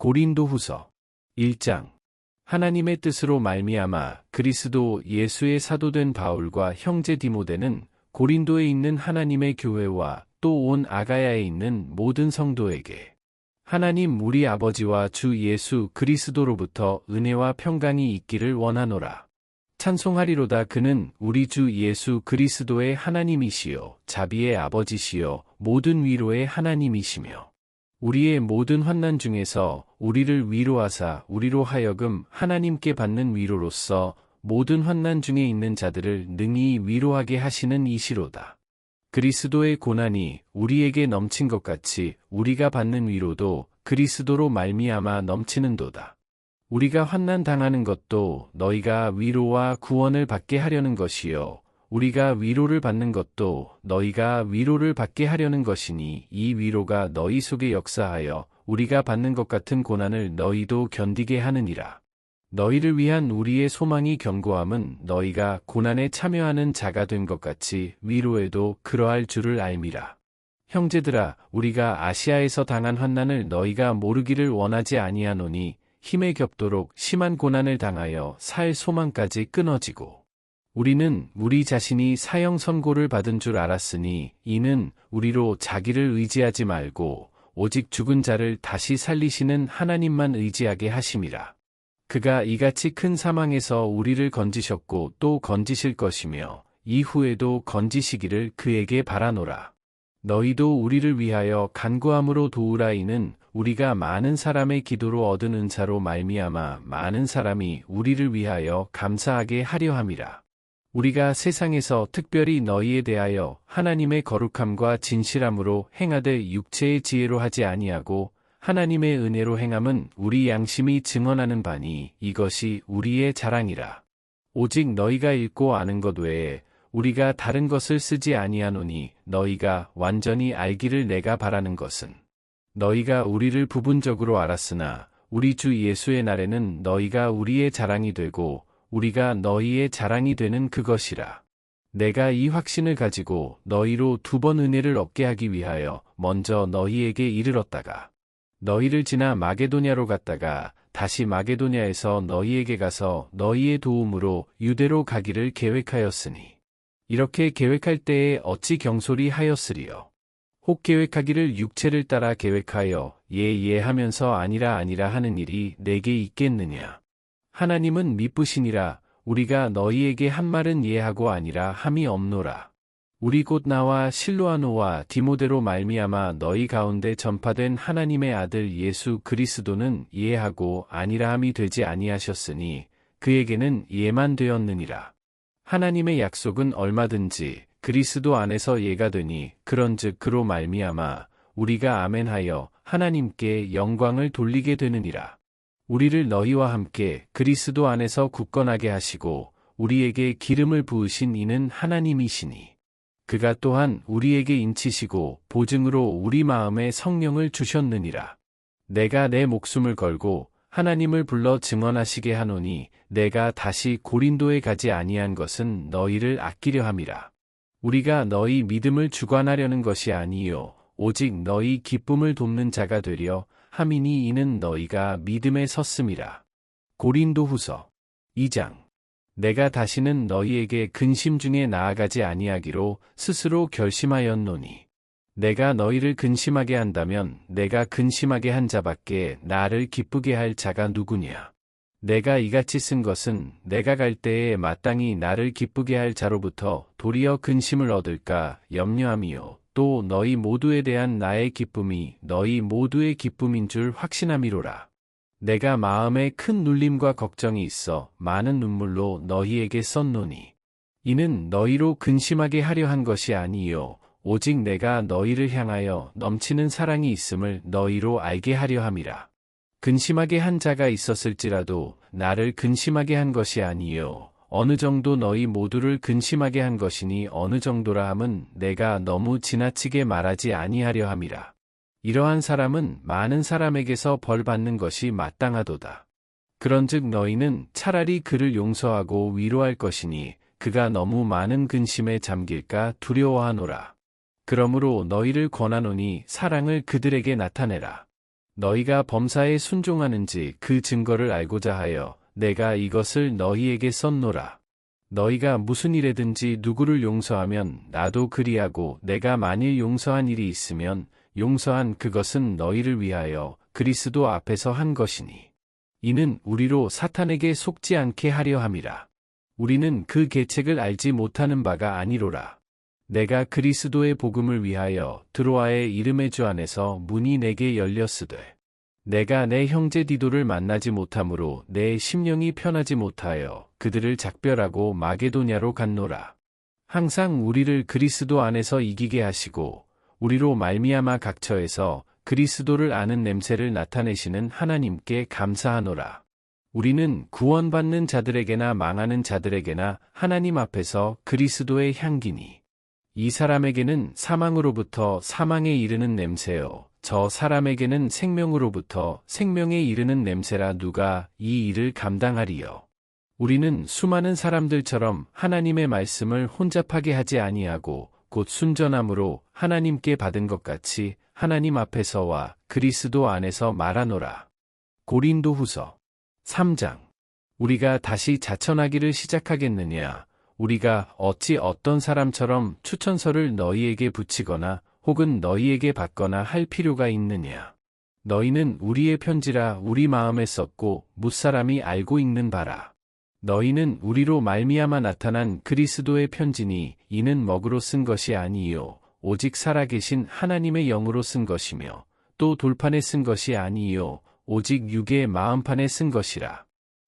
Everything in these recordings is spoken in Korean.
고린도후서 1장. 하나님의 뜻으로 말미암아 그리스도 예수의 사도된 바울과 형제 디모데는 고린도에 있는 하나님의 교회와 또 온 아가야에 있는 모든 성도에게 하나님 우리 아버지와 주 예수 그리스도로부터 은혜와 평강이 있기를 원하노라. 찬송하리로다. 그는 우리 주 예수 그리스도의 하나님이시요 자비의 아버지시요 모든 위로의 하나님이시며 우리의 모든 환난 중에서 우리를 위로하사 우리로 하여금 하나님께 받는 위로로서 모든 환난 중에 있는 자들을 능히 위로하게 하시는 이시로다. 그리스도의 고난이 우리에게 넘친 것 같이 우리가 받는 위로도 그리스도로 말미암아 넘치는도다. 우리가 환난 당하는 것도 너희가 위로와 구원을 받게 하려는 것이요 우리가 위로를 받는 것도 너희가 위로를 받게 하려는 것이니 이 위로가 너희 속에 역사하여 우리가 받는 것 같은 고난을 너희도 견디게 하느니라. 너희를 위한 우리의 소망이 견고함은 너희가 고난에 참여하는 자가 된 것 같이 위로에도 그러할 줄을 알미라. 형제들아, 우리가 아시아에서 당한 환난을 너희가 모르기를 원하지 아니하노니 힘에 겹도록 심한 고난을 당하여 살 소망까지 끊어지고 우리는 우리 자신이 사형 선고를 받은 줄 알았으니 이는 우리로 자기를 의지하지 말고 오직 죽은 자를 다시 살리시는 하나님만 의지하게 하심이라. 그가 이같이 큰 사망에서 우리를 건지셨고 또 건지실 것이며 이후에도 건지시기를 그에게 바라노라. 너희도 우리를 위하여 간구함으로 도우라. 이는 우리가 많은 사람의 기도로 얻은 은사로 말미암아 많은 사람이 우리를 위하여 감사하게 하려 함이라. 우리가 세상에서 특별히 너희에 대하여 하나님의 거룩함과 진실함으로 행하되 육체의 지혜로 하지 아니하고 하나님의 은혜로 행함은 우리 양심이 증언하는 바니 이것이 우리의 자랑이라. 오직 너희가 읽고 아는 것 외에 우리가 다른 것을 쓰지 아니하노니 너희가 완전히 알기를 내가 바라는 것은 너희가 우리를 부분적으로 알았으나 우리 주 예수의 날에는 너희가 우리의 자랑이 되고 우리가 너희의 자랑이 되는 그것이라. 내가 이 확신을 가지고 너희로 2번 은혜를 얻게 하기 위하여 먼저 너희에게 이르렀다가 너희를 지나 마게도냐로 갔다가 다시 마게도냐에서 너희에게 가서 너희의 도움으로 유대로 가기를 계획하였으니 이렇게 계획할 때에 어찌 경솔히 하였으리요. 혹 계획하기를 육체를 따라 계획하여 예 하면서 아니라 하는 일이 내게 있겠느냐. 하나님은 미쁘시니라. 우리가 너희에게 한 말은 예하고 아니라 함이 없노라. 우리 곧 나와 실로아노와 디모데로 말미암아 너희 가운데 전파된 하나님의 아들 예수 그리스도는 예하고 아니라함이 되지 아니하셨으니 그에게는 예만 되었느니라. 하나님의 약속은 얼마든지 그리스도 안에서 예가 되니 그런즉 그로 말미암아 우리가 아멘하여 하나님께 영광을 돌리게 되느니라. 우리를 너희와 함께 그리스도 안에서 굳건하게 하시고 우리에게 기름을 부으신 이는 하나님이시니 그가 또한 우리에게 인치시고 보증으로 우리 마음에 성령을 주셨느니라. 내가 내 목숨을 걸고 하나님을 불러 증언하시게 하노니 내가 다시 고린도에 가지 아니한 것은 너희를 아끼려 함이라. 우리가 너희 믿음을 주관하려는 것이 아니요 오직 너희 기쁨을 돕는 자가 되려 함이니 이는 너희가 믿음에 섰음이라. 고린도후서 2장. 내가 다시는 너희에게 근심 중에 나아가지 아니하기로 스스로 결심하였노니 내가 너희를 근심하게 한다면 내가 근심하게 한 자밖에 나를 기쁘게 할 자가 누구냐. 내가 이같이 쓴 것은 내가 갈 때에 마땅히 나를 기쁘게 할 자로부터 도리어 근심을 얻을까 염려함이요 또 너희 모두에 대한 나의 기쁨이 너희 모두의 기쁨인 줄 확신함이로라. 내가 마음에 큰 눌림과 걱정이 있어 많은 눈물로 너희에게 썼노니 이는 너희로 근심하게 하려 한 것이 아니요 오직 내가 너희를 향하여 넘치는 사랑이 있음을 너희로 알게 하려 함이라. 근심하게 한 자가 있었을지라도 나를 근심하게 한 것이 아니요 어느 정도 너희 모두를 근심하게 한 것이니 어느 정도라 함은 내가 너무 지나치게 말하지 아니하려 함이라. 이러한 사람은 많은 사람에게서 벌 받는 것이 마땅하도다. 그런즉 너희는 차라리 그를 용서하고 위로할 것이니 그가 너무 많은 근심에 잠길까 두려워하노라. 그러므로 너희를 권하노니 사랑을 그들에게 나타내라. 너희가 범사에 순종하는지 그 증거를 알고자 하여 내가 이것을 너희에게 썼노라. 너희가 무슨 일에든지 누구를 용서하면 나도 그리하고 내가 만일 용서한 일이 있으면 용서한 그것은 너희를 위하여 그리스도 앞에서 한 것이니. 이는 우리로 사탄에게 속지 않게 하려 함이라. 우리는 그 계책을 알지 못하는 바가 아니로라. 내가 그리스도의 복음을 위하여 드로아의 이름의 주 안에서 문이 내게 열렸으되 내가 내 형제 디도를 만나지 못하므로 내 심령이 편하지 못하여 그들을 작별하고 마게도냐로 갔노라. 항상 우리를 그리스도 안에서 이기게 하시고 우리로 말미암아 각처에서 그리스도를 아는 냄새를 나타내시는 하나님께 감사하노라. 우리는 구원받는 자들에게나 망하는 자들에게나 하나님 앞에서 그리스도의 향기니 이 사람에게는 사망으로부터 사망에 이르는 냄새요 저 사람에게는 생명으로부터 생명에 이르는 냄새라. 누가 이 일을 감당하리요. 우리는 수많은 사람들처럼 하나님의 말씀을 혼잡하게 하지 아니하고 곧 순전함으로 하나님께 받은 것 같이 하나님 앞에서와 그리스도 안에서 말하노라. 고린도후서 3장. 우리가 다시 자천하기를 시작하겠느냐? 우리가 어찌 어떤 사람처럼 추천서를 너희에게 붙이거나 혹은 너희에게 받거나 할 필요가 있느냐? 너희는 우리의 편지라 우리 마음에 썼고 무사람이 알고 읽는 바라. 너희는 우리로 말미암아 나타난 그리스도의 편지니 이는 먹으로 쓴 것이 아니요 오직 살아계신 하나님의 영으로 쓴 것이며 또 돌판에 쓴 것이 아니요 오직 육의 마음판에 쓴 것이라.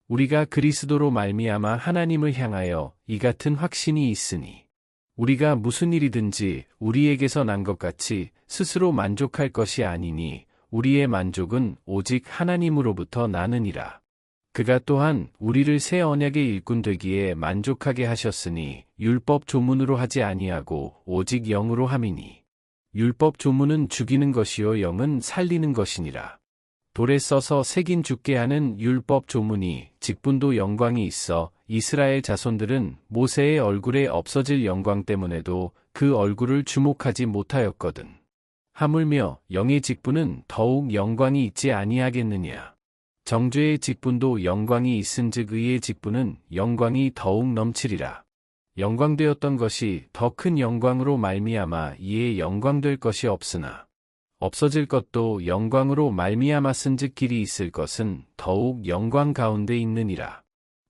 우리가 그리스도로 말미암아 하나님을 향하여 이 같은 확신이 있으니 우리가 무슨 일이든지 우리에게서 난 것 같이 스스로 만족할 것이 아니니 우리의 만족은 오직 하나님으로부터 나느니라. 그가 또한 우리를 새 언약의 일꾼 되기에 만족하게 하셨으니 율법 조문으로 하지 아니하고 오직 영으로 함이니 율법 조문은 죽이는 것이요 영은 살리는 것이니라. 돌에 써서 새긴 죽게 하는 율법 조문이 직분도 영광이 있어 이스라엘 자손들은 모세의 얼굴에 없어질 영광 때문에도 그 얼굴을 주목하지 못하였거든. 하물며 영의 직분은 더욱 영광이 있지 아니하겠느냐. 정죄의 직분도 영광이 있은즉 의의 직분은 영광이 더욱 넘치리라. 영광되었던 것이 더 큰 영광으로 말미암아 이에 영광될 것이 없으나 없어질 것도 영광으로 말미암았은즉 길이 있을 것은 더욱 영광 가운데 있느니라.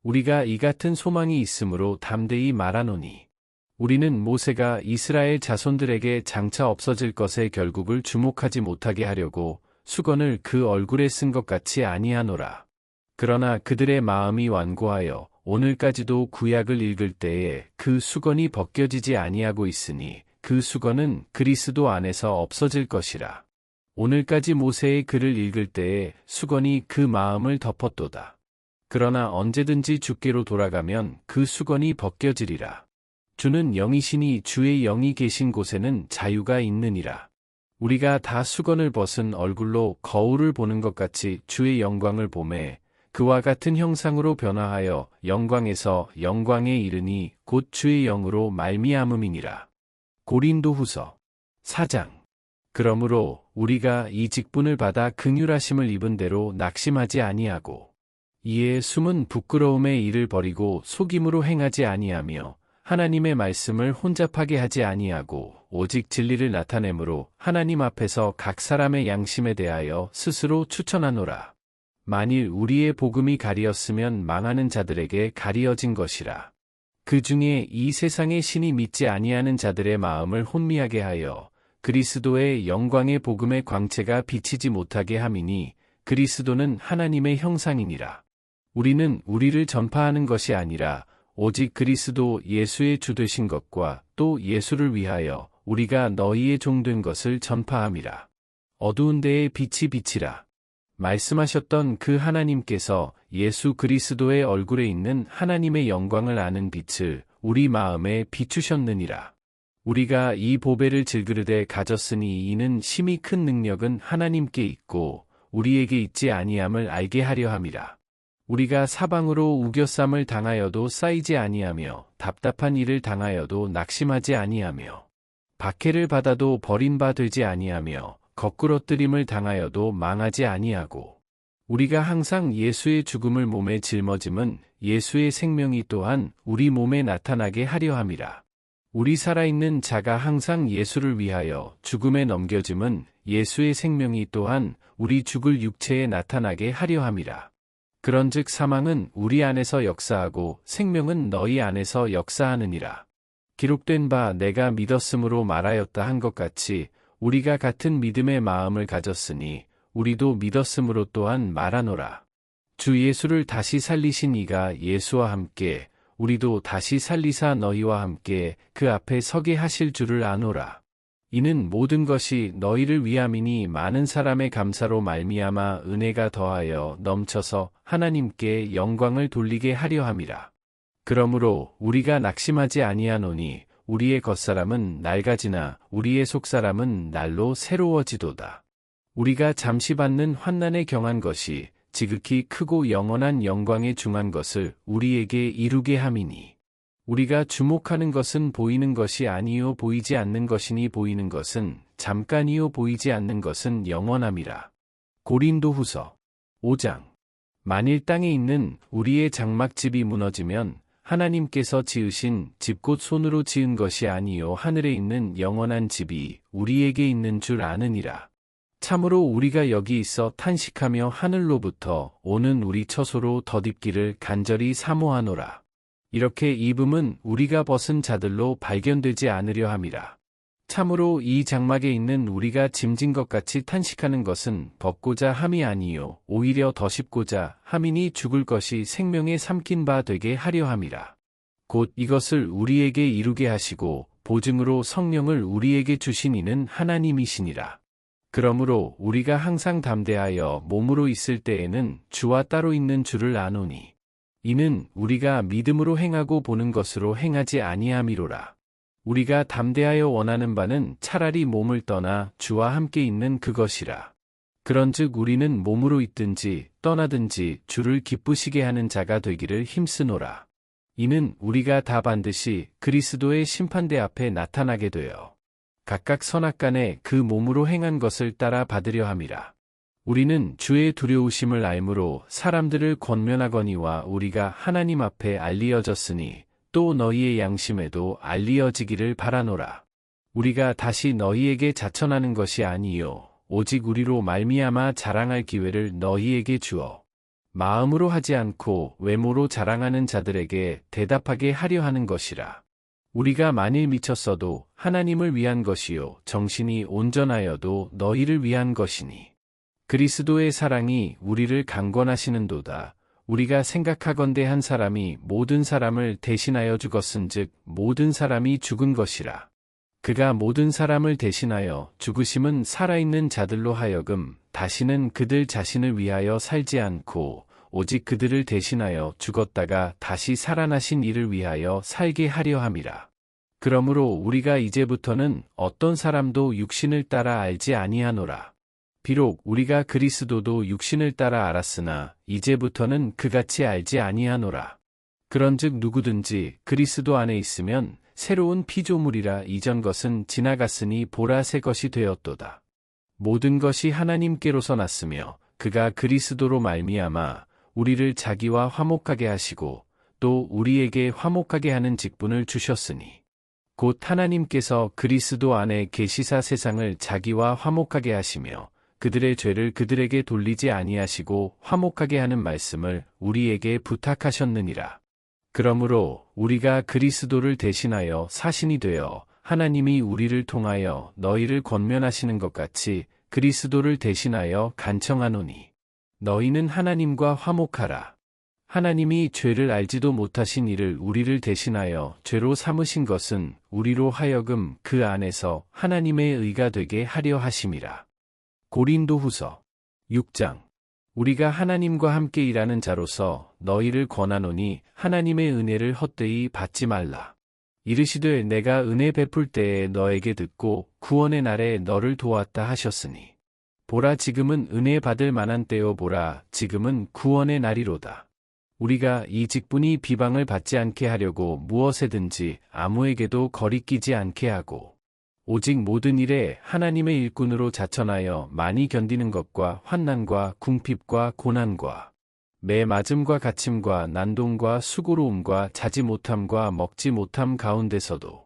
우리가 이 같은 소망이 있으므로 담대히 말하노니 우리는 모세가 이스라엘 자손들에게 장차 없어질 것의 결국을 주목하지 못하게 하려고 수건을 그 얼굴에 쓴 것 같이 아니하노라. 그러나 그들의 마음이 완고하여 오늘까지도 구약을 읽을 때에 그 수건이 벗겨지지 아니하고 있으니 그 수건은 그리스도 안에서 없어질 것이라. 오늘까지 모세의 글을 읽을 때에 수건이 그 마음을 덮었도다. 그러나 언제든지 주께로 돌아가면 그 수건이 벗겨지리라. 주는 영이시니 주의 영이 계신 곳에는 자유가 있느니라. 우리가 다 수건을 벗은 얼굴로 거울을 보는 것 같이 주의 영광을 보매 그와 같은 형상으로 변화하여 영광에서 영광에 이르니 곧 주의 영으로 말미암음이니라. 고린도후서 4장. 그러므로 우리가 이 직분을 받아 긍휼하심을 입은 대로 낙심하지 아니하고 이에 숨은 부끄러움의 일을 버리고 속임으로 행하지 아니하며 하나님의 말씀을 혼잡하게 하지 아니하고 오직 진리를 나타내므로 하나님 앞에서 각 사람의 양심에 대하여 스스로 추천하노라. 만일 우리의 복음이 가리었으면 망하는 자들에게 가리어진 것이라. 그 중에 이 세상의 신이 믿지 아니하는 자들의 마음을 혼미하게 하여 그리스도의 영광의 복음의 광채가 비치지 못하게 함이니 그리스도는 하나님의 형상이니라. 우리는 우리를 전파하는 것이 아니라 오직 그리스도 예수의 주 되신 것과 또 예수를 위하여 우리가 너희의 종된 것을 전파함이라. 어두운 데에 빛이 비치라. 말씀하셨던 그 하나님께서 예수 그리스도의 얼굴에 있는 하나님의 영광을 아는 빛을 우리 마음에 비추셨느니라. 우리가 이 보배를 질그릇에 가졌으니 이는 심히 큰 능력은 하나님께 있고 우리에게 있지 아니함을 알게 하려 함이라. 우리가 사방으로 우겨쌈을 당하여도 쌓이지 아니하며 답답한 일을 당하여도 낙심하지 아니하며 박해를 받아도 버린 바 되지 아니하며 거꾸러뜨림을 당하여도 망하지 아니하고 우리가 항상 예수의 죽음을 몸에 짊어짐은 예수의 생명이 또한 우리 몸에 나타나게 하려 함이라. 우리 살아있는 자가 항상 예수를 위하여 죽음에 넘겨짐은 예수의 생명이 또한 우리 죽을 육체에 나타나게 하려 함이라. 그런즉 사망은 우리 안에서 역사하고 생명은 너희 안에서 역사하느니라. 기록된 바 내가 믿었으므로 말하였다 한 것 같이 우리가 같은 믿음의 마음을 가졌으니 우리도 믿었으므로 또한 말하노라. 주 예수를 다시 살리신 이가 예수와 함께 우리도 다시 살리사 너희와 함께 그 앞에 서게 하실 줄을 아노라. 이는 모든 것이 너희를 위함이니 많은 사람의 감사로 말미암아 은혜가 더하여 넘쳐서 하나님께 영광을 돌리게 하려 함이라. 그러므로 우리가 낙심하지 아니하노니 우리의 겉사람은 낡아지나 우리의 속사람은 날로 새로워지도다. 우리가 잠시 받는 환난에 경한 것이 지극히 크고 영원한 영광에 중한 것을 우리에게 이루게 함이니 우리가 주목하는 것은 보이는 것이 아니요 보이지 않는 것이니 보이는 것은 잠깐이요 보이지 않는 것은 영원함이라. 고린도후서 5장. 만일 땅에 있는 우리의 장막집이 무너지면 하나님께서 지으신 집 곧 손으로 지은 것이 아니요 하늘에 있는 영원한 집이 우리에게 있는 줄 아느니라. 참으로 우리가 여기 있어 탄식하며 하늘로부터 오는 우리 처소로 덧입기를 간절히 사모하노라. 이렇게 입음은 우리가 벗은 자들로 발견되지 않으려 함이라. 참으로 이 장막에 있는 우리가 짐진 것 같이 탄식하는 것은 벗고자 함이 아니요 오히려 더 씹고자 함이니 죽을 것이 생명에 삼킨 바 되게 하려 함이라. 곧 이것을 우리에게 이루게 하시고 보증으로 성령을 우리에게 주신 이는 하나님이시니라. 그러므로 우리가 항상 담대하여 몸으로 있을 때에는 주와 따로 있는 줄을 아노니 이는 우리가 믿음으로 행하고 보는 것으로 행하지 아니함이로라. 우리가 담대하여 원하는 바는 차라리 몸을 떠나 주와 함께 있는 그것이라. 그런즉 우리는 몸으로 있든지 떠나든지 주를 기쁘시게 하는 자가 되기를 힘쓰노라. 이는 우리가 다 반드시 그리스도의 심판대 앞에 나타나게 되어 각각 선악간에 그 몸으로 행한 것을 따라 받으려 함이라. 우리는 주의 두려우심을 알므로 사람들을 권면하거니와 우리가 하나님 앞에 알리어졌으니 또 너희의 양심에도 알리어지기를 바라노라. 우리가 다시 너희에게 자천하는 것이 아니요 오직 우리로 말미암아 자랑할 기회를 너희에게 주어 마음으로 하지 않고 외모로 자랑하는 자들에게 대답하게 하려 하는 것이라. 우리가 만일 미쳤어도 하나님을 위한 것이요 정신이 온전하여도 너희를 위한 것이니 그리스도의 사랑이 우리를 강권하시는도다. 우리가 생각하건대 한 사람이 모든 사람을 대신하여 죽었은즉 모든 사람이 죽은 것이라. 그가 모든 사람을 대신하여 죽으심은 살아있는 자들로 하여금 다시는 그들 자신을 위하여 살지 않고 오직 그들을 대신하여 죽었다가 다시 살아나신 이를 위하여 살게 하려 함이라. 그러므로 우리가 이제부터는 어떤 사람도 육신을 따라 알지 아니하노라. 비록 우리가 그리스도도 육신을 따라 알았으나 이제부터는 그같이 알지 아니하노라. 그런즉 누구든지 그리스도 안에 있으면 새로운 피조물이라. 이전 것은 지나갔으니 보라 새 것이 되었도다. 모든 것이 하나님께로서 났으며 그가 그리스도로 말미암아 우리를 자기와 화목하게 하시고 또 우리에게 화목하게 하는 직분을 주셨으니 곧 하나님께서 그리스도 안에 계시사 세상을 자기와 화목하게 하시며 그들의 죄를 그들에게 돌리지 아니하시고 화목하게 하는 말씀을 우리에게 부탁하셨느니라. 그러므로 우리가 그리스도를 대신하여 사신이 되어 하나님이 우리를 통하여 너희를 권면하시는 것 같이 그리스도를 대신하여 간청하노니 너희는 하나님과 화목하라. 하나님이 죄를 알지도 못하신 이를 우리를 대신하여 죄로 삼으신 것은 우리로 하여금 그 안에서 하나님의 의가 되게 하려 하심이라. 고린도후서 6장. 우리가 하나님과 함께 일하는 자로서 너희를 권하노니 하나님의 은혜를 헛되이 받지 말라. 이르시되 내가 은혜 베풀 때에 너에게 듣고 구원의 날에 너를 도왔다 하셨으니 보라 지금은 은혜 받을 만한 때요 보라 지금은 구원의 날이로다. 우리가 이 직분이 비방을 받지 않게 하려고 무엇에든지 아무에게도 거리끼지 않게 하고 오직 모든 일에 하나님의 일꾼으로 자천하여 많이 견디는 것과 환난과 궁핍과 고난과 매 맞음과 갇힘과 난동과 수고로움과 자지 못함과 먹지 못함 가운데서도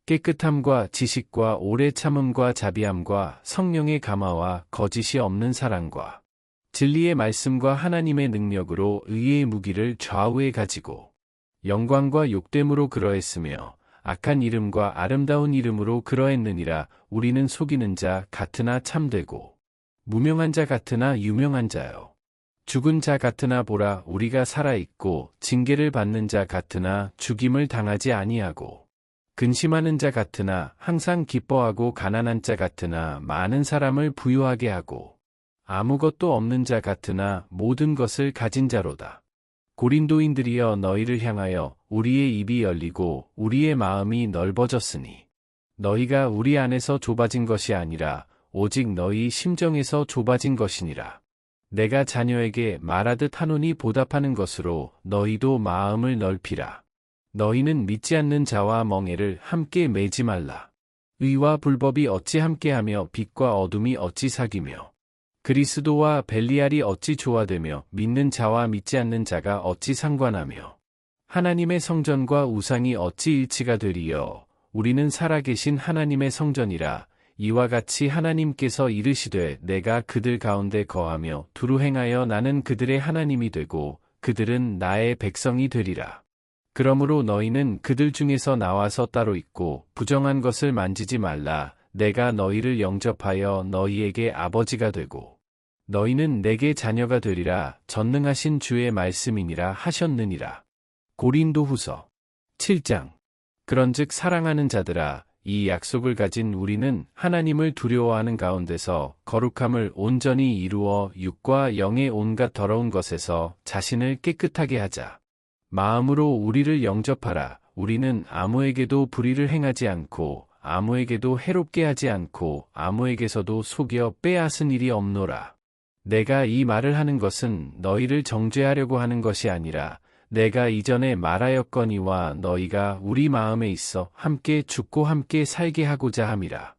깨끗함과 지식과 오래 참음과 자비함과 성령의 감화와 거짓이 없는 사랑과 진리의 말씀과 하나님의 능력으로 의의 무기를 좌우에 가지고 영광과 욕됨으로 그러했으며 악한 이름과 아름다운 이름으로 그러했느니라. 우리는 속이는 자 같으나 참되고 무명한 자 같으나 유명한 자요 죽은 자 같으나 보라 우리가 살아있고 징계를 받는 자 같으나 죽임을 당하지 아니하고 근심하는 자 같으나 항상 기뻐하고 가난한 자 같으나 많은 사람을 부유하게 하고 아무것도 없는 자 같으나 모든 것을 가진 자로다. 고린도인들이여 너희를 향하여 우리의 입이 열리고 우리의 마음이 넓어졌으니 너희가 우리 안에서 좁아진 것이 아니라 오직 너희 심정에서 좁아진 것이니라. 내가 자녀에게 말하듯 하노니 보답하는 것으로 너희도 마음을 넓히라. 너희는 믿지 않는 자와 멍에를 함께 매지 말라. 의와 불법이 어찌 함께하며 빛과 어둠이 어찌 사귀며 그리스도와 벨리알이 어찌 조화되며 믿는 자와 믿지 않는 자가 어찌 상관하며 하나님의 성전과 우상이 어찌 일치가 되리요. 우리는 살아계신 하나님의 성전이라. 이와 같이 하나님께서 이르시되 내가 그들 가운데 거하며 두루 행하여 나는 그들의 하나님이 되고 그들은 나의 백성이 되리라. 그러므로 너희는 그들 중에서 나와서 따로 있고 부정한 것을 만지지 말라. 내가 너희를 영접하여 너희에게 아버지가 되고 너희는 내게 자녀가 되리라. 전능하신 주의 말씀이니라 하셨느니라. 고린도후서 7장. 그런즉 사랑하는 자들아 이 약속을 가진 우리는 하나님을 두려워하는 가운데서 거룩함을 온전히 이루어 육과 영의 온갖 더러운 것에서 자신을 깨끗하게 하자. 마음으로 우리를 영접하라. 우리는 아무에게도 불의를 행하지 않고 아무에게도 해롭게 하지 않고 아무에게서도 속여 빼앗은 일이 없노라. 내가 이 말을 하는 것은 너희를 정죄하려고 하는 것이 아니라 내가 이전에 말하였거니와 너희가 우리 마음에 있어 함께 죽고 함께 살게 하고자 함이라.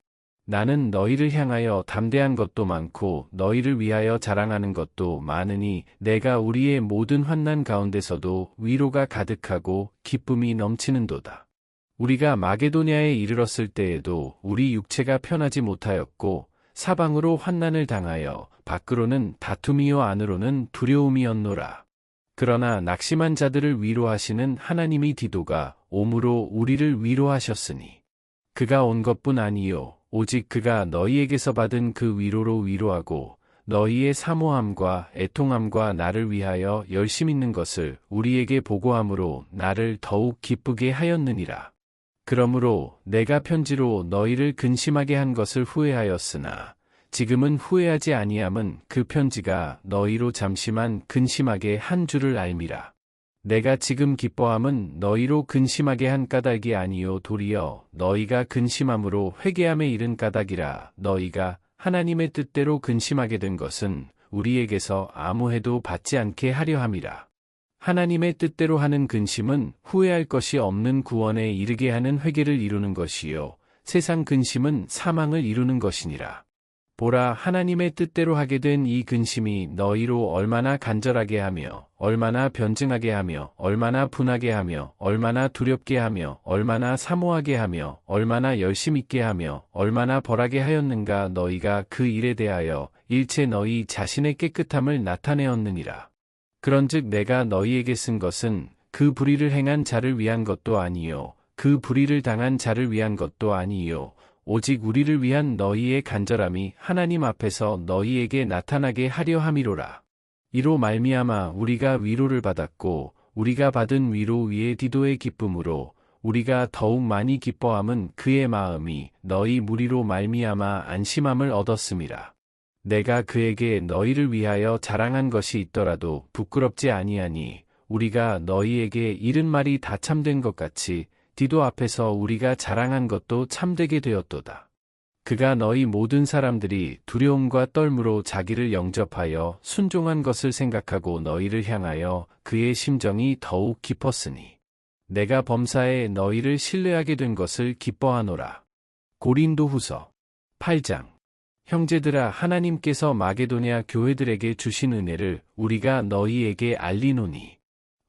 나는 너희를 향하여 담대한 것도 많고 너희를 위하여 자랑하는 것도 많으니 내가 우리의 모든 환난 가운데서도 위로가 가득하고 기쁨이 넘치는도다. 우리가 마게도냐에 이르렀을 때에도 우리 육체가 편하지 못하였고 사방으로 환난을 당하여 밖으로는 다툼이요 안으로는 두려움이었노라. 그러나 낙심한 자들을 위로하시는 하나님이 디도가 오므로 우리를 위로하셨으니 그가 온 것뿐 아니요 오직 그가 너희에게서 받은 그 위로로 위로하고 너희의 사모함과 애통함과 나를 위하여 열심 있는 것을 우리에게 보고함으로 나를 더욱 기쁘게 하였느니라. 그러므로 내가 편지로 너희를 근심하게 한 것을 후회하였으나 지금은 후회하지 아니함은 그 편지가 너희로 잠시만 근심하게 한 줄을 알미라. 내가 지금 기뻐함은 너희로 근심하게 한 까닭이 아니요 도리어 너희가 근심함으로 회개함에 이른 까닭이라. 너희가 하나님의 뜻대로 근심하게 된 것은 우리에게서 아무 해도 받지 않게 하려 함이라. 하나님의 뜻대로 하는 근심은 후회할 것이 없는 구원에 이르게 하는 회개를 이루는 것이요 세상 근심은 사망을 이루는 것이니라. 보라 하나님의 뜻대로 하게 된 이 근심이 너희로 얼마나 간절하게 하며 얼마나 변증하게 하며 얼마나 분하게 하며 얼마나 두렵게 하며 얼마나 사모하게 하며 얼마나 열심 있게 하며 얼마나 벌하게 하였는가. 너희가 그 일에 대하여 일체 너희 자신의 깨끗함을 나타내었느니라. 그런즉 내가 너희에게 쓴 것은 그 불의를 행한 자를 위한 것도 아니요 그 불의를 당한 자를 위한 것도 아니요 오직 우리를 위한 너희의 간절함이 하나님 앞에서 너희에게 나타나게 하려 함이로라. 이로 말미암아 우리가 위로를 받았고 우리가 받은 위로 위에 디도의 기쁨으로 우리가 더욱 많이 기뻐함은 그의 마음이 너희 무리로 말미암아 안심함을 얻었음이라. 내가 그에게 너희를 위하여 자랑한 것이 있더라도 부끄럽지 아니하니 우리가 너희에게 이른 말이 다 참된 것 같이 디도 앞에서 우리가 자랑한 것도 참되게 되었도다. 그가 너희 모든 사람들이 두려움과 떨므로 자기를 영접하여 순종한 것을 생각하고 너희를 향하여 그의 심정이 더욱 깊었으니 내가 범사에 너희를 신뢰하게 된 것을 기뻐하노라. 고린도후서 8장. 형제들아, 하나님께서 마게도냐 교회들에게 주신 은혜를 우리가 너희에게 알리노니,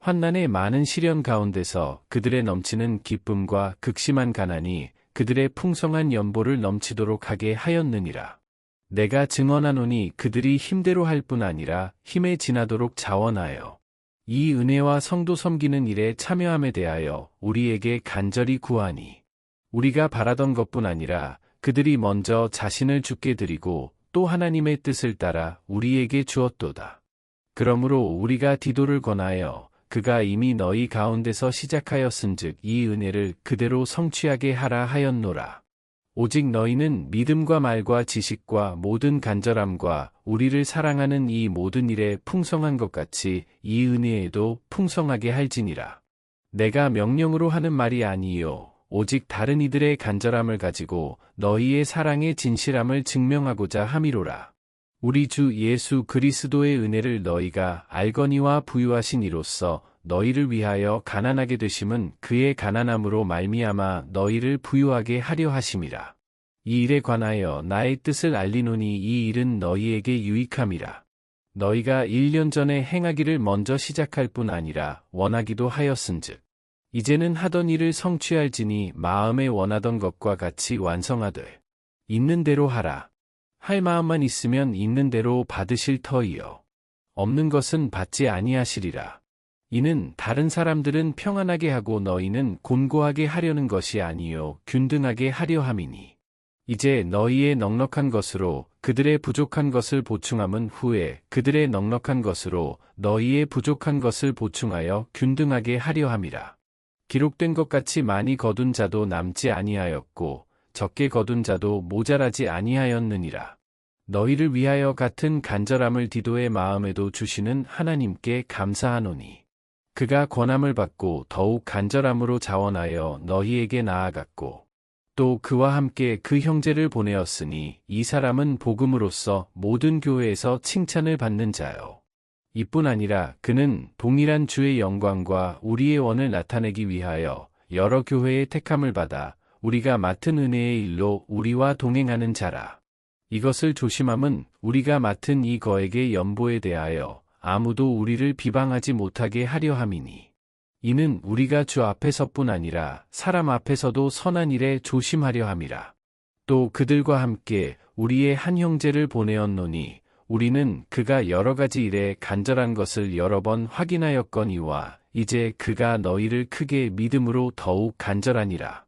환난의 많은 시련 가운데서 그들의 넘치는 기쁨과 극심한 가난이 그들의 풍성한 연보를 넘치도록 하게 하였느니라. 내가 증언하노니 그들이 힘대로 할 뿐 아니라 힘에 지나도록 자원하여 이 은혜와 성도 섬기는 일에 참여함에 대하여 우리에게 간절히 구하니, 우리가 바라던 것뿐 아니라 그들이 먼저 자신을 주께 드리고 또 하나님의 뜻을 따라 우리에게 주었도다. 그러므로 우리가 디도를 권하여 그가 이미 너희 가운데서 시작하였은즉 이 은혜를 그대로 성취하게 하라 하였노라. 오직 너희는 믿음과 말과 지식과 모든 간절함과 우리를 사랑하는 이 모든 일에 풍성한 것 같이 이 은혜에도 풍성하게 할지니라. 내가 명령으로 하는 말이 아니요 오직 다른 이들의 간절함을 가지고 너희의 사랑의 진실함을 증명하고자 함이로라. 우리 주 예수 그리스도의 은혜를 너희가 알거니와 부유하신 이로써 너희를 위하여 가난하게 되심은 그의 가난함으로 말미암아 너희를 부유하게 하려 하심이라. 이 일에 관하여 나의 뜻을 알리노니 이 일은 너희에게 유익함이라. 너희가 1년 전에 행하기를 먼저 시작할 뿐 아니라 원하기도 하였은즉 이제는 하던 일을 성취할지니 마음에 원하던 것과 같이 완성하되 있는 대로 하라. 할 마음만 있으면 있는 대로 받으실 터이요 없는 것은 받지 아니하시리라. 이는 다른 사람들은 평안하게 하고 너희는 곤고하게 하려는 것이 아니요 균등하게 하려 함이니, 이제 너희의 넉넉한 것으로 그들의 부족한 것을 보충함은 후에 그들의 넉넉한 것으로 너희의 부족한 것을 보충하여 균등하게 하려 함이라. 기록된 것 같이 많이 거둔 자도 남지 아니하였고 적게 거둔 자도 모자라지 아니하였느니라. 너희를 위하여 같은 간절함을 디도의 마음에도 주시는 하나님께 감사하노니, 그가 권함을 받고 더욱 간절함으로 자원하여 너희에게 나아갔고 또 그와 함께 그 형제를 보내었으니 이 사람은 복음으로써 모든 교회에서 칭찬을 받는 자요. 이뿐 아니라 그는 동일한 주의 영광과 우리의 원을 나타내기 위하여 여러 교회의 택함을 받아 우리가 맡은 은혜의 일로 우리와 동행하는 자라. 이것을 조심함은 우리가 맡은 이 거액의 연보에 대하여 아무도 우리를 비방하지 못하게 하려 함이니, 이는 우리가 주 앞에서뿐 아니라 사람 앞에서도 선한 일에 조심하려 함이라. 또 그들과 함께 우리의 한 형제를 보내었노니 우리는 그가 여러 가지 일에 간절한 것을 여러 번 확인하였거니와 이제 그가 너희를 크게 믿음으로 더욱 간절하니라.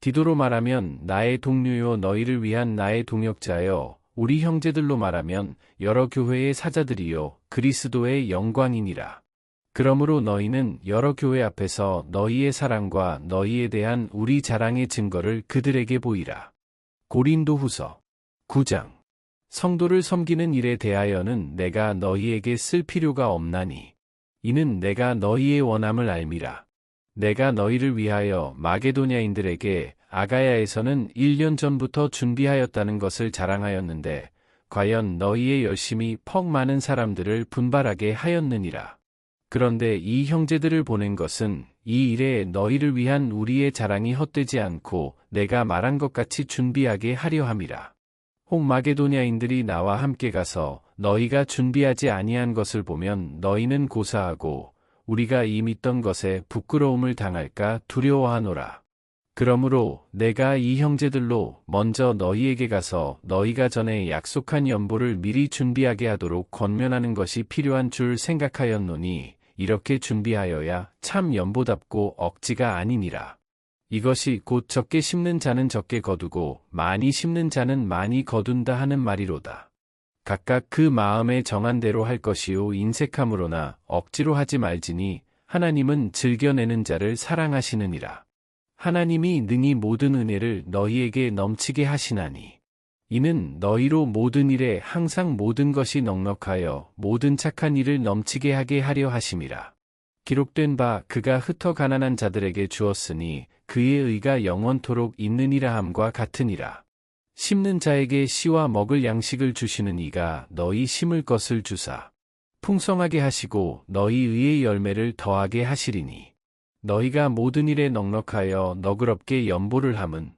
디도로 말하면 나의 동료요 너희를 위한 나의 동역자여, 우리 형제들로 말하면 여러 교회의 사자들이요 그리스도의 영광이니라. 그러므로 너희는 여러 교회 앞에서 너희의 사랑과 너희에 대한 우리 자랑의 증거를 그들에게 보이라. 고린도후서 9장. 성도를 섬기는 일에 대하여는 내가 너희에게 쓸 필요가 없나니, 이는 내가 너희의 원함을 알미라. 내가 너희를 위하여 마게도냐인들에게 아가야에서는 1년 전부터 준비하였다는 것을 자랑하였는데 과연 너희의 열심이 퍽 많은 사람들을 분발하게 하였느니라. 그런데 이 형제들을 보낸 것은 이 일에 너희를 위한 우리의 자랑이 헛되지 않고 내가 말한 것 같이 준비하게 하려 함이라. 혹 마게도냐인들이 나와 함께 가서 너희가 준비하지 아니한 것을 보면 너희는 고사하고 우리가 이 믿던 것에 부끄러움을 당할까 두려워하노라. 그러므로 내가 이 형제들로 먼저 너희에게 가서 너희가 전에 약속한 연보를 미리 준비하게 하도록 권면하는 것이 필요한 줄 생각하였노니, 이렇게 준비하여야 참 연보답고 억지가 아니니라. 이것이 곧 적게 심는 자는 적게 거두고 많이 심는 자는 많이 거둔다 하는 말이로다. 각각 그 마음에 정한 대로 할 것이요 인색함으로나 억지로 하지 말지니 하나님은 즐겨내는 자를 사랑하시느니라. 하나님이 능히 모든 은혜를 너희에게 넘치게 하시나니, 이는 너희로 모든 일에 항상 모든 것이 넉넉하여 모든 착한 일을 넘치게 하게 하려 하심이라. 기록된 바 그가 흩어 가난한 자들에게 주었으니 그의 의가 영원토록 있느니라 함과 같으니라. 심는 자에게 씨와 먹을 양식을 주시는 이가 너희 심을 것을 주사 풍성하게 하시고 너희 의의 열매를 더하게 하시리니, 너희가 모든 일에 넉넉하여 너그럽게 연보를 함은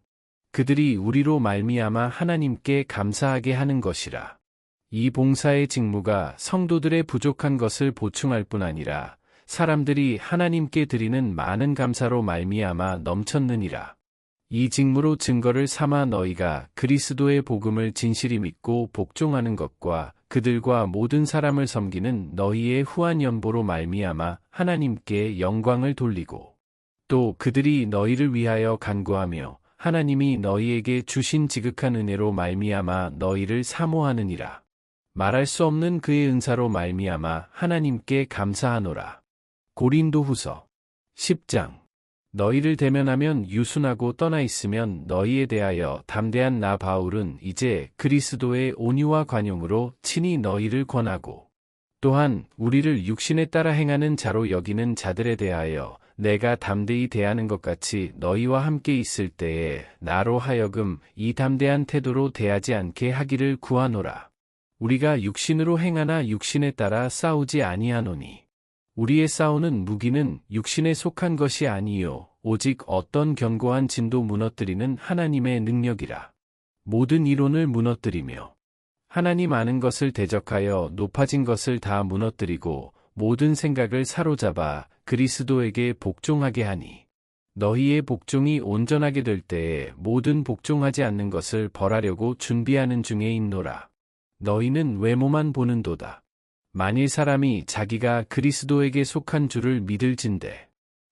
그들이 우리로 말미암아 하나님께 감사하게 하는 것이라. 이 봉사의 직무가 성도들의 부족한 것을 보충할 뿐 아니라 사람들이 하나님께 드리는 많은 감사로 말미암아 넘쳤느니라. 이 직무로 증거를 삼아 너희가 그리스도의 복음을 진실히 믿고 복종하는 것과 그들과 모든 사람을 섬기는 너희의 후한 연보로 말미암아 하나님께 영광을 돌리고 또 그들이 너희를 위하여 간구하며 하나님이 너희에게 주신 지극한 은혜로 말미암아 너희를 사모하느니라. 말할 수 없는 그의 은사로 말미암아 하나님께 감사하노라. 고린도후서 10장. 너희를 대면하면 유순하고 떠나 있으면 너희에 대하여 담대한 나 바울은 이제 그리스도의 온유와 관용으로 친히 너희를 권하고 또한 우리를 육신에 따라 행하는 자로 여기는 자들에 대하여 내가 담대히 대하는 것 같이 너희와 함께 있을 때에 나로 하여금 이 담대한 태도로 대하지 않게 하기를 구하노라. 우리가 육신으로 행하나 육신에 따라 싸우지 아니하노니 우리의 싸우는 무기는 육신에 속한 것이 아니요 오직 어떤 견고한 진도 무너뜨리는 하나님의 능력이라. 모든 이론을 무너뜨리며 하나님 아는 것을 대적하여 높아진 것을 다 무너뜨리고 모든 생각을 사로잡아 그리스도에게 복종하게 하니 너희의 복종이 온전하게 될 때에 모든 복종하지 않는 것을 벌하려고 준비하는 중에 있노라. 너희는 외모만 보는도다. 만일 사람이 자기가 그리스도에게 속한 줄을 믿을진대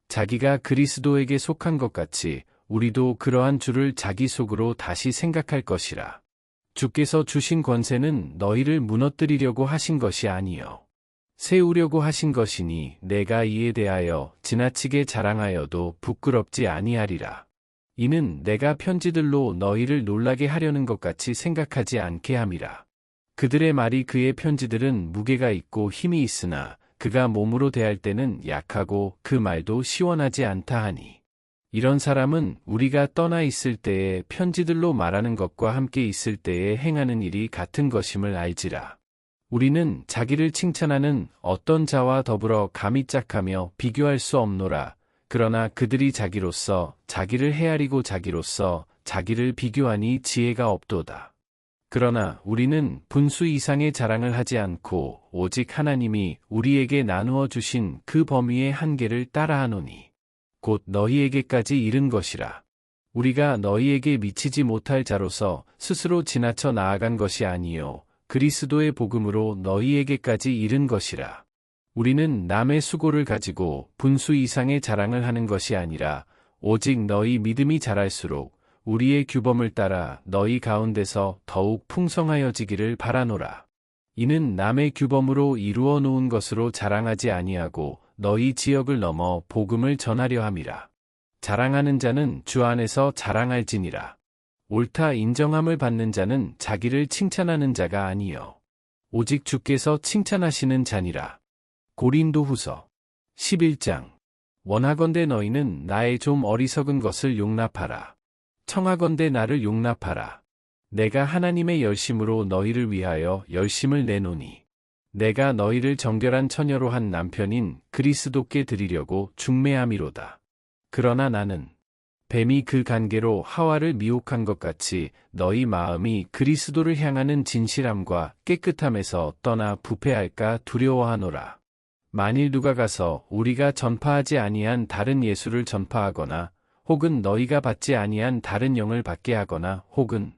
자기가 그리스도에게 속한 것 같이 우리도 그러한 줄을 자기 속으로 다시 생각할 것이라. 주께서 주신 권세는 너희를 무너뜨리려고 하신 것이 아니요 세우려고 하신 것이니 내가 이에 대하여 지나치게 자랑하여도 부끄럽지 아니하리라. 이는 내가 편지들로 너희를 놀라게 하려는 것 같이 생각하지 않게 함이라. 그들의 말이 그의 편지들은 무게가 있고 힘이 있으나 그가 몸으로 대할 때는 약하고 그 말도 시원하지 않다 하니 이런 사람은 우리가 떠나 있을 때에 편지들로 말하는 것과 함께 있을 때에 행하는 일이 같은 것임을 알지라. 우리는 자기를 칭찬하는 어떤 자와 더불어 감히 짝하며 비교할 수 없노라. 그러나 그들이 자기로서 자기를 헤아리고 자기로서 자기를 비교하니 지혜가 없도다. 그러나 우리는 분수 이상의 자랑을 하지 않고 오직 하나님이 우리에게 나누어 주신 그 범위의 한계를 따라하노니 곧 너희에게까지 이른 것이라. 우리가 너희에게 미치지 못할 자로서 스스로 지나쳐 나아간 것이 아니요 그리스도의 복음으로 너희에게까지 이른 것이라. 우리는 남의 수고를 가지고 분수 이상의 자랑을 하는 것이 아니라 오직 너희 믿음이 자랄수록 우리의 규범을 따라 너희 가운데서 더욱 풍성하여지기를 바라노라. 이는 남의 규범으로 이루어 놓은 것으로 자랑하지 아니하고 너희 지역을 넘어 복음을 전하려 함이라. 자랑하는 자는 주 안에서 자랑할지니라. 옳다 인정함을 받는 자는 자기를 칭찬하는 자가 아니요 오직 주께서 칭찬하시는 자니라. 고린도후서 11장. 원하건대 너희는 나의 좀 어리석은 것을 용납하라. 청하건대 나를 용납하라. 내가 하나님의 열심으로 너희를 위하여 열심을 내노니 내가 너희를 정결한 처녀로 한 남편인 그리스도께 드리려고 중매함이로다. 그러나 나는 뱀이 그 관계로 하와를 미혹한 것 같이 너희 마음이 그리스도를 향하는 진실함과 깨끗함에서 떠나 부패할까 두려워하노라. 만일 누가 가서 우리가 전파하지 아니한 다른 예수를 전파하거나 혹은 너희가 받지 아니한 다른 영을 받게 하거나 혹은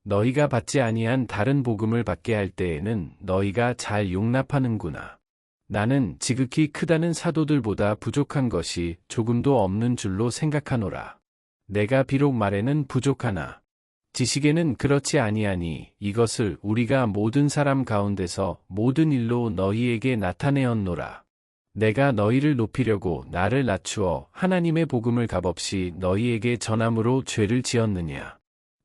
너희가 받지 아니한 다른 복음을 받게 할 때에는 너희가 잘 용납하는구나. 나는 지극히 크다는 사도들보다 부족한 것이 조금도 없는 줄로 생각하노라. 내가 비록 말에는 부족하나 지식에는 그렇지 아니하니 이것을 우리가 모든 사람 가운데서 모든 일로 너희에게 나타내었노라. 내가 너희를 높이려고 나를 낮추어 하나님의 복음을 값없이 너희에게 전함으로 죄를 지었느냐.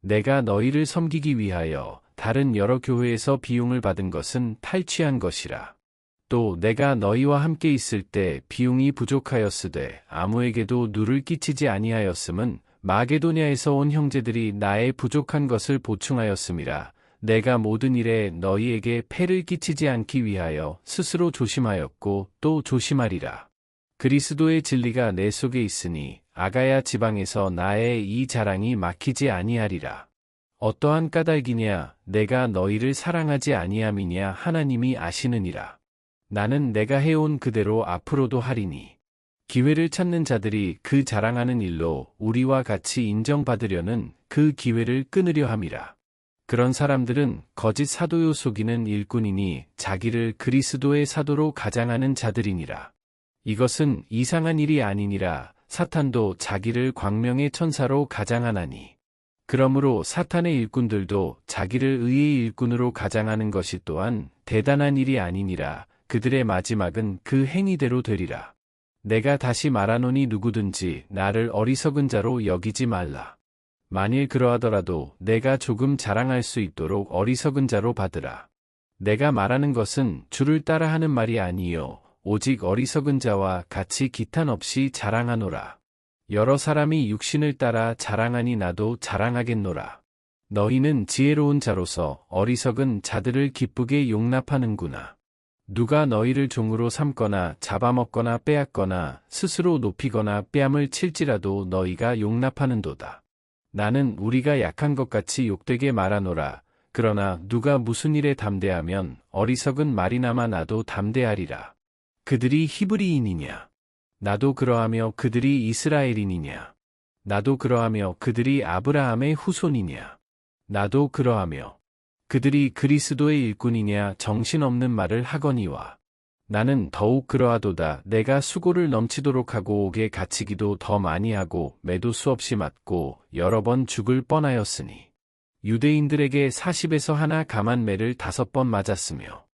내가 너희를 섬기기 위하여 다른 여러 교회에서 비용을 받은 것은 탈취한 것이라. 또 내가 너희와 함께 있을 때 비용이 부족하였으되 아무에게도 누를 끼치지 아니하였음은 마게도냐에서 온 형제들이 나의 부족한 것을 보충하였음이라. 내가 모든 일에 너희에게 폐를 끼치지 않기 위하여 스스로 조심하였고 또 조심하리라. 그리스도의 진리가 내 속에 있으니 아가야 지방에서 나의 이 자랑이 막히지 아니하리라. 어떠한 까닭이냐 내가 너희를 사랑하지 아니함이냐 하나님이 아시느니라. 나는 내가 해온 그대로 앞으로도 하리니. 기회를 찾는 자들이 그 자랑하는 일로 우리와 같이 인정받으려는 그 기회를 끊으려 함이라. 그런 사람들은 거짓 사도요 속이는 일꾼이니 자기를 그리스도의 사도로 가장하는 자들이니라. 이것은 이상한 일이 아니니라. 사탄도 자기를 광명의 천사로 가장하나니. 그러므로 사탄의 일꾼들도 자기를 의의 일꾼으로 가장하는 것이 또한 대단한 일이 아니니라. 그들의 마지막은 그 행위대로 되리라. 내가 다시 말하노니 누구든지 나를 어리석은 자로 여기지 말라. 만일 그러하더라도 내가 조금 자랑할 수 있도록 어리석은 자로 받으라. 내가 말하는 것은 주를 따라 하는 말이 아니요 오직 어리석은 자와 같이 기탄 없이 자랑하노라. 여러 사람이 육신을 따라 자랑하니 나도 자랑하겠노라. 너희는 지혜로운 자로서 어리석은 자들을 기쁘게 용납하는구나. 누가 너희를 종으로 삼거나 잡아먹거나 빼앗거나 스스로 높이거나 뺨을 칠지라도 너희가 용납하는도다. 나는 우리가 약한 것 같이 욕되게 말하노라. 그러나 누가 무슨 일에 담대하면 어리석은 말이나마 나도 담대하리라. 그들이 히브리인이냐? 나도 그러하며 그들이 이스라엘인이냐? 나도 그러하며 그들이 아브라함의 후손이냐? 나도 그러하며 그들이 그리스도의 일꾼이냐 정신없는 말을 하거니와. 나는 더욱 그러하도다. 내가 수고를 넘치도록 하고 옥에 갇히기도 더 많이 하고 매도 수없이 맞고 여러 번 죽을 뻔하였으니. 유대인들에게 40에서 하나 감한 매를 5번 맞았으며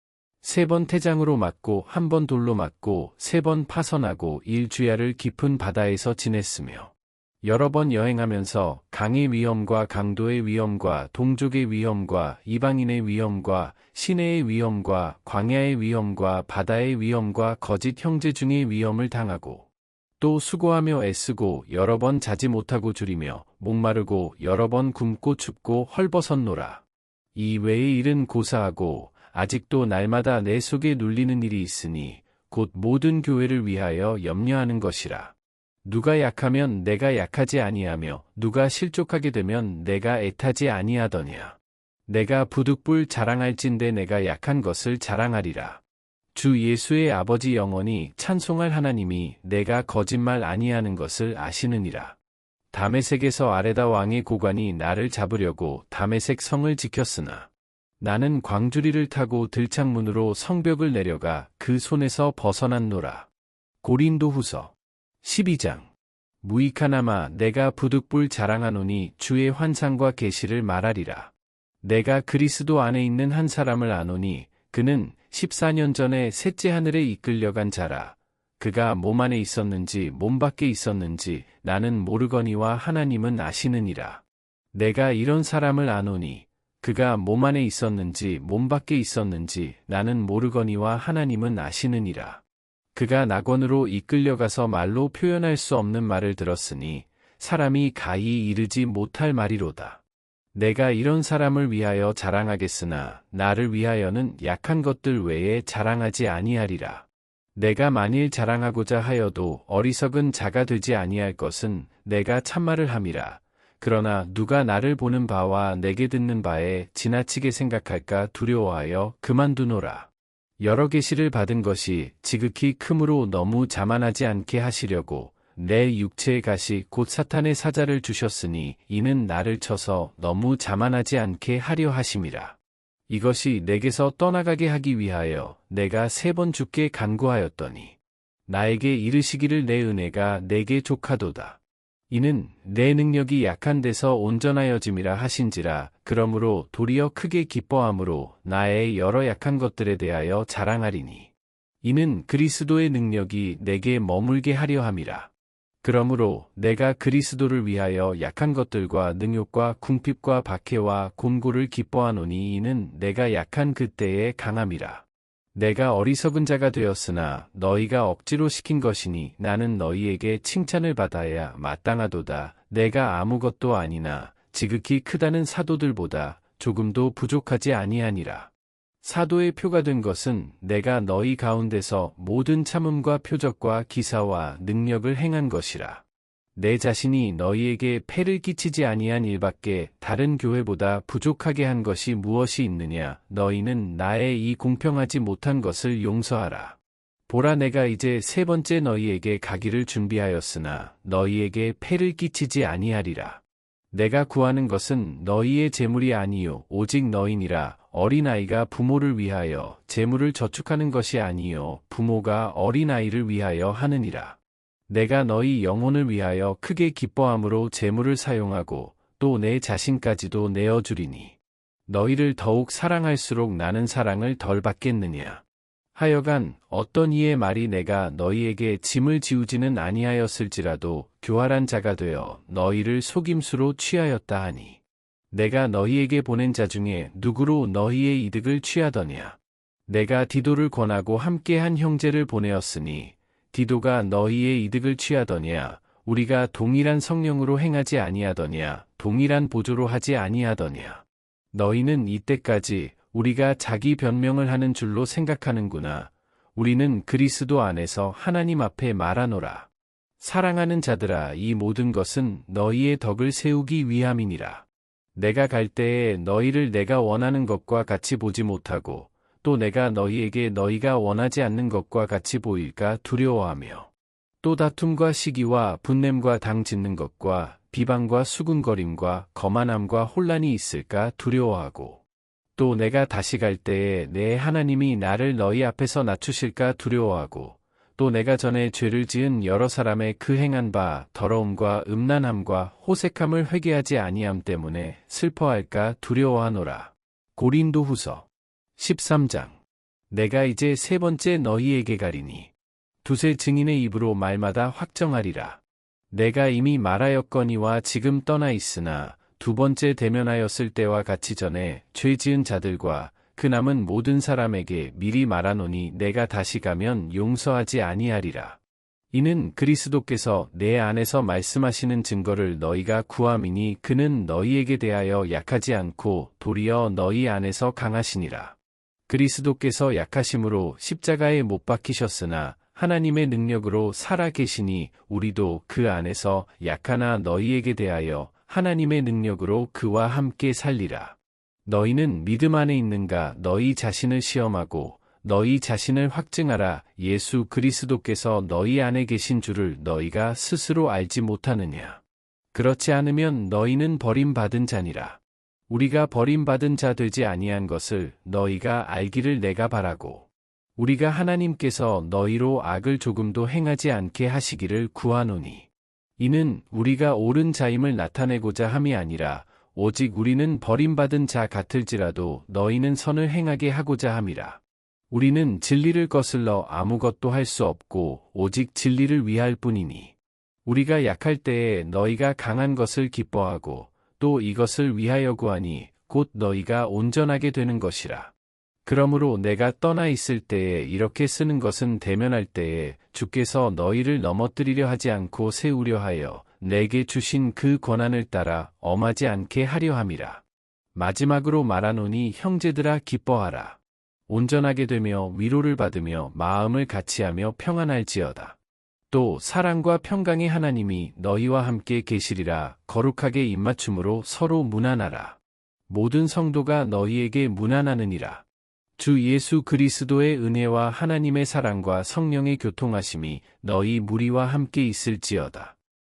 3번 태장으로 맞고 1번 돌로 맞고 3번 파선하고 일주야를 깊은 바다에서 지냈으며 여러 번 여행하면서 강의 위험과 강도의 위험과 동족의 위험과 이방인의 위험과 시내의 위험과 광야의 위험과 바다의 위험과 거짓 형제 중의 위험을 당하고 또 수고하며 애쓰고 여러 번 자지 못하고 줄이며 목마르고 여러 번 굶고 춥고 헐벗었노라. 이 외의 일은 고사하고 아직도 날마다 내 속에 눌리는 일이 있으니 곧 모든 교회를 위하여 염려하는 것이라. 누가 약하면 내가 약하지 아니하며 누가 실족하게 되면 내가 애타지 아니하더냐. 내가 부득불 자랑할진대 내가 약한 것을 자랑하리라. 주 예수의 아버지 영원히 찬송할 하나님이 내가 거짓말 아니하는 것을 아시느니라. 다메섹에서 아레다 왕의 고관이 나를 잡으려고 다메섹 성을 지켰으나 나는 광주리를 타고 들창문으로 성벽을 내려가 그 손에서 벗어났노라. 고린도후서 12장. 무익하나마 내가 부득불 자랑하노니 주의 환상과 계시를 말하리라. 내가 그리스도 안에 있는 한 사람을 아노니 그는 14년 전에 셋째 하늘에 이끌려간 자라. 그가 몸 안에 있었는지 몸 밖에 있었는지 나는 모르거니와 하나님은 아시느니라. 내가 이런 사람을 아노니 그가 몸 안에 있었는지 몸 밖에 있었는지 나는 모르거니와 하나님은 아시느니라. 그가 낙원으로 이끌려가서 말로 표현할 수 없는 말을 들었으니 사람이 가히 이르지 못할 말이로다. 내가 이런 사람을 위하여 자랑하겠으나 나를 위하여는 약한 것들 외에 자랑하지 아니하리라. 내가 만일 자랑하고자 하여도 어리석은 자가 되지 아니할 것은 내가 참말을 함이라. 그러나 누가 나를 보는 바와 내게 듣는 바에 지나치게 생각할까 두려워하여 그만두노라. 여러 계시를 받은 것이 지극히 크므로 너무 자만하지 않게 하시려고 내 육체의 가시 곧 사탄의 사자를 주셨으니 이는 나를 쳐서 너무 자만하지 않게 하려 하심이라. 이것이 내게서 떠나가게 하기 위하여 내가 3번 주께 간구하였더니 나에게 이르시기를 내 은혜가 내게 족하도다. 이는 내 능력이 약한 데서 온전하여짐이라 하신지라. 그러므로 도리어 크게 기뻐함으로 나의 여러 약한 것들에 대하여 자랑하리니 이는 그리스도의 능력이 내게 머물게 하려 함이라. 그러므로 내가 그리스도를 위하여 약한 것들과 능욕과 궁핍과 박해와 곤고를 기뻐하노니 이는 내가 약한 그때의 강함이라. 내가 어리석은 자가 되었으나 너희가 억지로 시킨 것이니 나는 너희에게 칭찬을 받아야 마땅하도다. 내가 아무것도 아니나 지극히 크다는 사도들보다 조금도 부족하지 아니하니라. 사도의 표가 된 것은 내가 너희 가운데서 모든 참음과 표적과 기사와 능력을 행한 것이라. 내 자신이 너희에게 폐를 끼치지 아니한 일밖에 다른 교회보다 부족하게 한 것이 무엇이 있느냐? 너희는 나의 이 공평하지 못한 것을 용서하라. 보라, 내가 이제 세 번째 너희에게 가기를 준비하였으나 너희에게 폐를 끼치지 아니하리라. 내가 구하는 것은 너희의 재물이 아니요 오직 너희니라. 어린아이가 부모를 위하여 재물을 저축하는 것이 아니요 부모가 어린아이를 위하여 하느니라. 내가 너희 영혼을 위하여 크게 기뻐함으로 재물을 사용하고 또 내 자신까지도 내어주리니 너희를 더욱 사랑할수록 나는 사랑을 덜 받겠느냐. 하여간 어떤 이의 말이 내가 너희에게 짐을 지우지는 아니하였을지라도 교활한 자가 되어 너희를 속임수로 취하였다 하니 내가 너희에게 보낸 자 중에 누구로 너희의 이득을 취하더냐. 내가 디도를 권하고 함께한 형제를 보내었으니 디도가 너희의 이득을 취하더냐. 우리가 동일한 성령으로 행하지 아니하더냐. 동일한 보조로 하지 아니하더냐. 너희는 이때까지 우리가 자기 변명을 하는 줄로 생각하는구나. 우리는 그리스도 안에서 하나님 앞에 말하노라. 사랑하는 자들아, 이 모든 것은 너희의 덕을 세우기 위함이니라. 내가 갈 때에 너희를 내가 원하는 것과 같이 보지 못하고 또 내가 너희에게 너희가 원하지 않는 것과 같이 보일까 두려워하며 또 다툼과 시기와 분냄과 당 짓는 것과 비방과 수군거림과 거만함과 혼란이 있을까 두려워하고 또 내가 다시 갈 때에 내 하나님이 나를 너희 앞에서 낮추실까 두려워하고 또 내가 전에 죄를 지은 여러 사람의 그 행한 바 더러움과 음란함과 호색함을 회개하지 아니함 때문에 슬퍼할까 두려워하노라. 고린도후서 13장. 내가 이제 세 번째 너희에게 가리니 두세 증인의 입으로 말마다 확정하리라. 내가 이미 말하였거니와 지금 떠나 있으나 두 번째 대면하였을 때와 같이 전에 죄 지은 자들과 그 남은 모든 사람에게 미리 말하노니 내가 다시 가면 용서하지 아니하리라. 이는 그리스도께서 내 안에서 말씀하시는 증거를 너희가 구함이니 그는 너희에게 대하여 약하지 않고 도리어 너희 안에서 강하시니라. 그리스도께서 약하심으로 십자가에 못 박히셨으나 하나님의 능력으로 살아 계시니 우리도 그 안에서 약하나 너희에게 대하여 하나님의 능력으로 그와 함께 살리라. 너희는 믿음 안에 있는가? 너희 자신을 시험하고 너희 자신을 확증하라. 예수 그리스도께서 너희 안에 계신 줄을 너희가 스스로 알지 못하느냐? 그렇지 않으면 너희는 버림받은 자니라. 우리가 버림받은 자 되지 아니한 것을 너희가 알기를 내가 바라고 우리가 하나님께서 너희로 악을 조금도 행하지 않게 하시기를 구하노니 이는 우리가 옳은 자임을 나타내고자 함이 아니라 오직 우리는 버림받은 자 같을지라도 너희는 선을 행하게 하고자 함이라. 우리는 진리를 거슬러 아무것도 할 수 없고 오직 진리를 위할 뿐이니 우리가 약할 때에 너희가 강한 것을 기뻐하고 또 이것을 위하여 구하니 곧 너희가 온전하게 되는 것이라. 그러므로 내가 떠나 있을 때에 이렇게 쓰는 것은 대면할 때에 주께서 너희를 넘어뜨리려 하지 않고 세우려 하여 내게 주신 그 권한을 따라 엄하지 않게 하려 함이라. 마지막으로 말하노니 형제들아 기뻐하라. 온전하게 되며 위로를 받으며 마음을 같이하며 평안할지어다. 또 사랑과 평강의 하나님이 너희와 함께 계시리라. 거룩하게 입맞춤으로 서로 문안하라. 모든 성도가 너희에게 문안하느니라. 주 예수 그리스도의 은혜와 하나님의 사랑과 성령의 교통하심이 너희 무리와 함께 있을지어다.